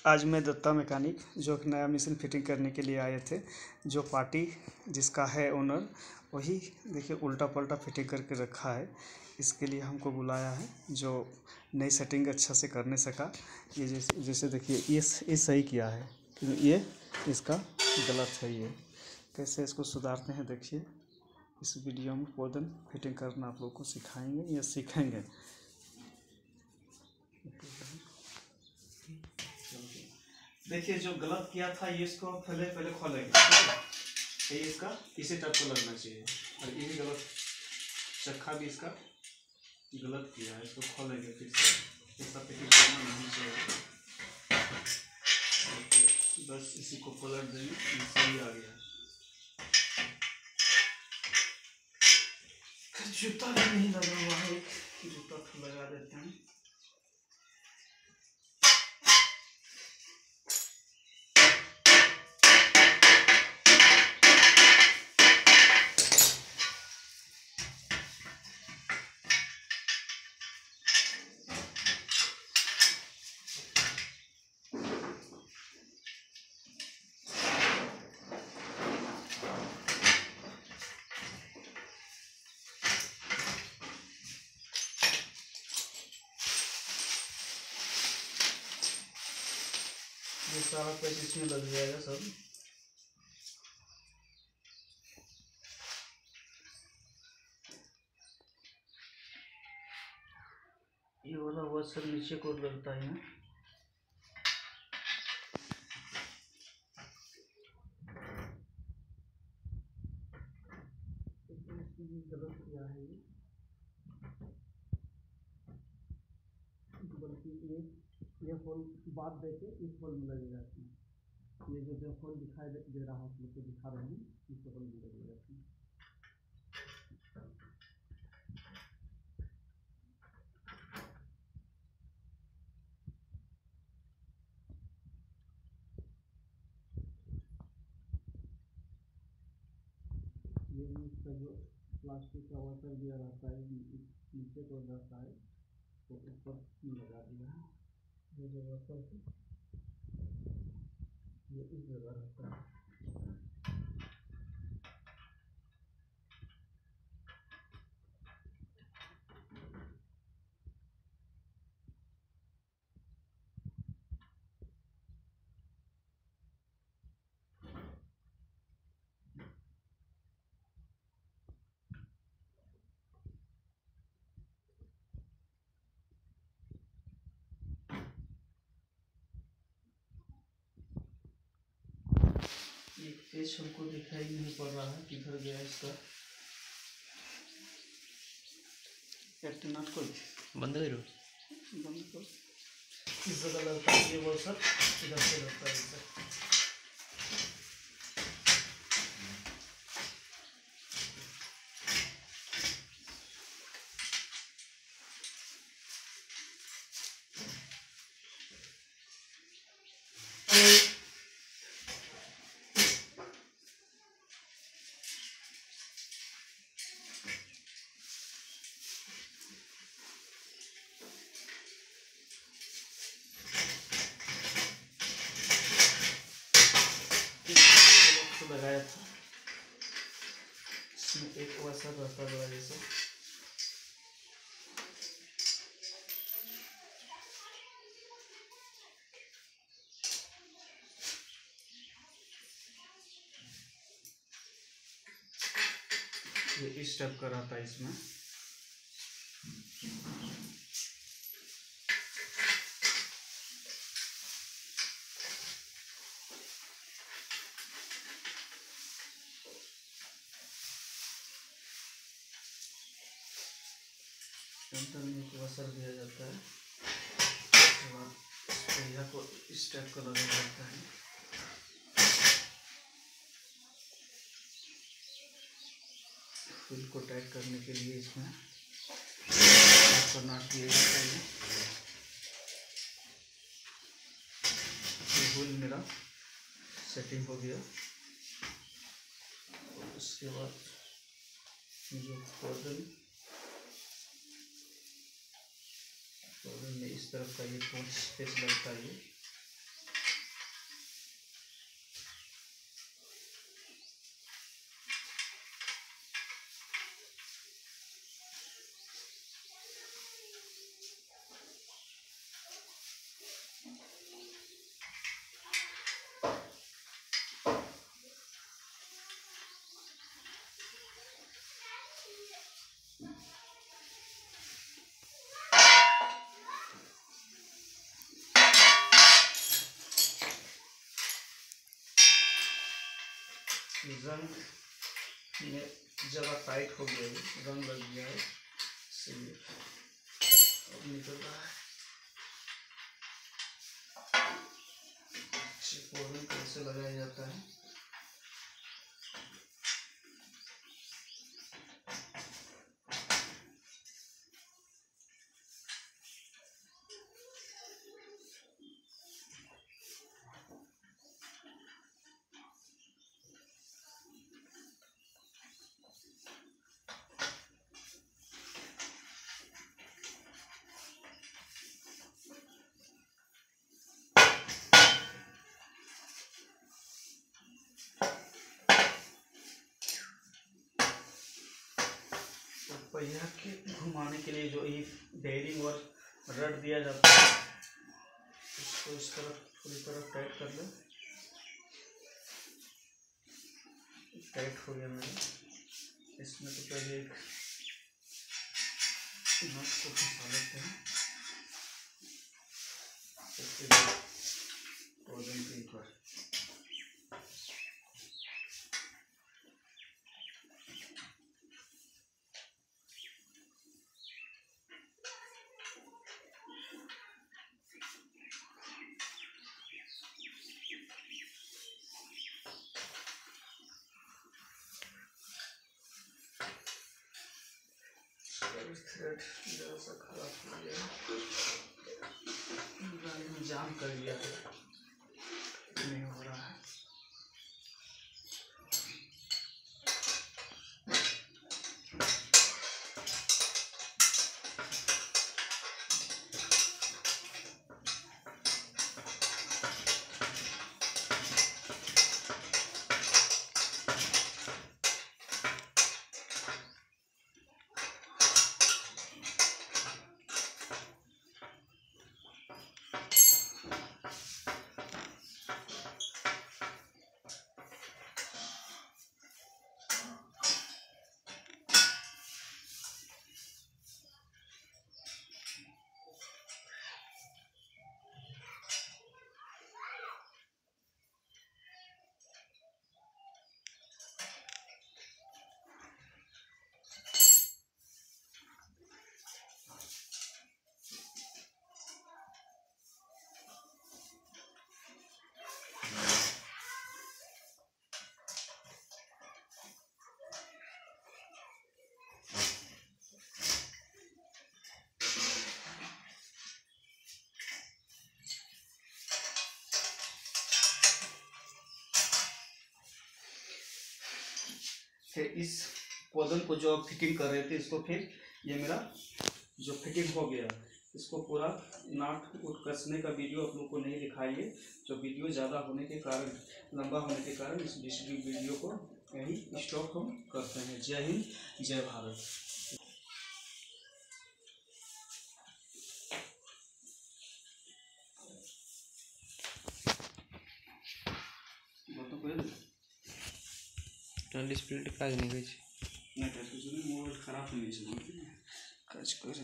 आज मैं दत्ता मैकेनिक जो एक नया मशीन फिटिंग करने के लिए आए थे। जो पार्टी जिसका है ओनर, वही देखिए उल्टा पल्टा फिटिंग करके रखा है। इसके लिए हमको बुलाया है जो नई सेटिंग अच्छा से कर नहीं सका। ये जैसे देखिए ये सही किया है, ये इसका गलत है। ये कैसे इसको सुधारते हैं देखिए इस वीडियो में। पूर्ण फिटिंग करना आप लोग को सिखाएंगे या सीखेंगे। देखिए जो गलत किया था ये इसको पहले खोलेंगे, ठीक है। ये इसका इसी टाइप को लगना चाहिए, और ये भी गलत चक्का भी इसका गलत किया है। इसको खोलेंगे फिर से, ऐसा फिटिंग करना नहीं चाहिए। बस इसी को पलट देंगे, ये सही आ गया। जूता भी नहीं लगा हुआ है, जूता तो लगा देते हैं। ये सारा पैसा इसमें लग जाएगा सब। ये वाला वॉशर नीचे को लगता है। गलत किया है बल्कि ये होल बात देके इस होल में लगी जाती है। ये जो होल दिखाई दे रहा है आप लोग को दिखा रहे हैं, इस होल में लगी जाती है। ये इसका जो प्लास्टिक का वॉशर दिया रहता है नीचे को रहता है, तो ऊपर लगा दिया है। ये जो वॉशर है ये इस जगह रहता है। एक पेज हमको दिखाई नहीं पड़ रहा है, किधर गया इसका। बंद करो, बंद करो। इस जगह लगता है ये वो सब, इधर से लगता है इधर। लगाया था, इसमें एक वैसा रहता बड़ा जैसा। ये इस टाइप का रहता है इसमें। सेंटर में एक वॉशर दिया जाता है, उसके बाद पहिया को इस टाइप का लगाया जाता है। फुल को टाइट करने के लिए इसमें नाट दिया जाता है। ये फुल मेरा सेटिंग हो गया। और उसके बाद जो कॉर्डन में इस तरफ का ये 5 स्पेस लगता है। रंग में ज़रा टाइट हो गया है, रंग लग गया है, इसलिए अब निकल रहा है। पोर्न कैसे लगाया जाता है, पहिया के घुमाने के लिए जो एक बेयरिंग और रड दिया जाता है, इसको इस तरफ पूरी तरह टाइट कर लो। टाइट हो गया मेरा। इसमें तो पहले एक नट को फंसा लेते हैं, उसके बाद वजन के ऊपर थ्रेड जरा सा खराब हो गया, गाड़ी में जाम कर लिया है, नहीं हो रहा है। फिर इस पोर्शन को जो आप फिटिंग कर रहे थे, इसको फिर ये मेरा जो फिटिंग हो गया, इसको पूरा नाट उट कसने का वीडियो आप लोग को नहीं दिखाइए, जो वीडियो ज़्यादा होने के कारण, लंबा होने के कारण इस वीडियो को यही स्टॉप हम करते हैं। जय हिंद, जय भारत। डिस्प्ले काज नहीं मोबाइल खराब होने काज कर